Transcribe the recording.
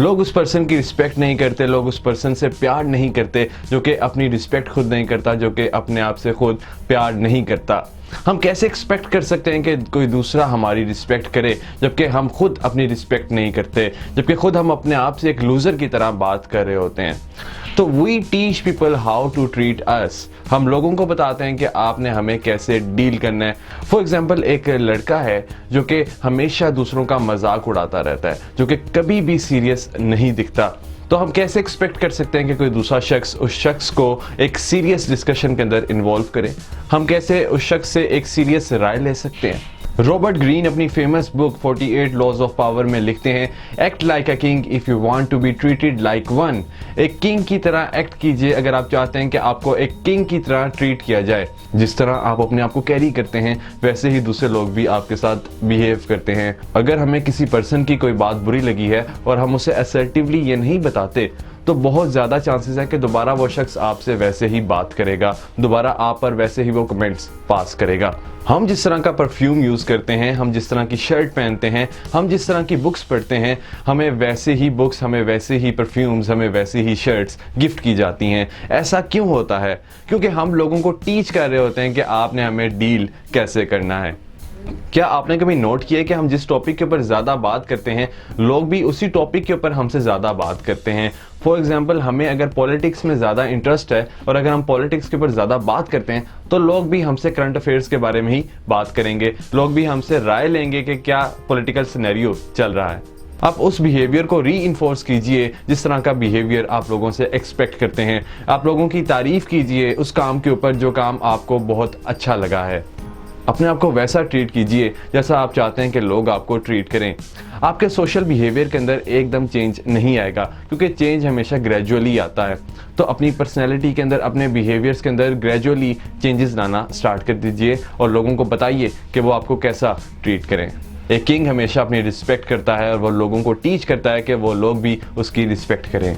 लोग उस पर्सन की रिस्पेक्ट नहीं करते, लोग उस पर्सन से प्यार नहीं करते जो कि अपनी रिस्पेक्ट खुद नहीं करता, जो कि अपने आप से खुद प्यार नहीं करता। हम कैसे एक्सपेक्ट कर सकते हैं कि कोई दूसरा हमारी रिस्पेक्ट करे जबकि हम खुद अपनी रिस्पेक्ट नहीं करते, जबकि खुद हम अपने आप से एक लूज़र की तरह बात कर रहे होते हैं। तो we teach people how to treat us. हम लोगों को बताते हैं कि आपने हमें कैसे डील करना है। फॉर एग्जाम्पल, एक लड़का है जो कि हमेशा दूसरों का मजाक उड़ाता रहता है, जो कि कभी भी सीरियस नहीं दिखता। तो हम कैसे एक्सपेक्ट कर सकते हैं कि कोई दूसरा शख्स उस शख्स को एक सीरियस डिस्कशन के अंदर इन्वॉल्व करे? हम कैसे उस शख्स से एक सीरियस राय ले सकते हैं? रॉबर्ट ग्रीन अपनी famous book 48 laws of power में लिखते हैं, act like a king if you want to be treated like one. एक किंग की तरह एक्ट कीजिए अगर आप चाहते हैं कि आपको एक किंग की तरह ट्रीट किया जाए। जिस तरह आप अपने आप को कैरी करते हैं वैसे ही दूसरे लोग भी आपके साथ बिहेव करते हैं। अगर हमें किसी पर्सन की कोई बात बुरी लगी है और हम उसे असर्टिवली ये नहीं बताते तो बहुत ज़्यादा चांसेस है कि दोबारा वो शख्स आपसे वैसे ही बात करेगा, दोबारा आप पर वैसे ही वो कमेंट्स पास करेगा। हम जिस तरह का परफ्यूम यूज़ करते हैं, हम जिस तरह की शर्ट पहनते हैं, हम जिस तरह की बुक्स पढ़ते हैं, हमें वैसे ही बुक्स, हमें वैसे ही परफ्यूम्स, हमें वैसे ही शर्ट्स गिफ्ट की जाती हैं। ऐसा क्यों होता है? क्योंकि हम लोगों को टीच कर रहे होते हैं कि आपने हमें डील कैसे करना है। क्या आपने कभी नोट किया है कि हम जिस टॉपिक के ऊपर ज़्यादा बात करते हैं लोग भी उसी टॉपिक के ऊपर हमसे ज़्यादा बात करते हैं? फॉर एग्जाम्पल, हमें अगर पॉलिटिक्स में ज़्यादा इंटरेस्ट है और अगर हम पॉलिटिक्स के ऊपर ज़्यादा बात करते हैं तो लोग भी हमसे करंट अफेयर्स के बारे में ही बात करेंगे, लोग भी हमसे राय लेंगे कि क्या पॉलिटिकल सिनेरियो चल रहा है। आप उस बिहेवियर को री इन्फोर्स कीजिए जिस तरह का बिहेवियर आप लोगों से एक्सपेक्ट करते हैं। आप लोगों की तारीफ कीजिए उस काम के ऊपर जो काम आपको बहुत अच्छा लगा है। अपने आप को वैसा ट्रीट कीजिए जैसा आप चाहते हैं कि लोग आपको ट्रीट करें। आपके सोशल बिहेवियर के अंदर एकदम चेंज नहीं आएगा क्योंकि चेंज हमेशा ग्रेजुअली आता है। तो अपनी पर्सनैलिटी के अंदर, अपने बिहेवियर्स के अंदर ग्रेजुअली चेंजेस लाना स्टार्ट कर दीजिए और लोगों को बताइए कि वो आपको कैसा ट्रीट करें। एक किंग हमेशा अपनी रिस्पेक्ट करता है और वो लोगों को टीच करता है कि वो लोग भी उसकी रिस्पेक्ट करें।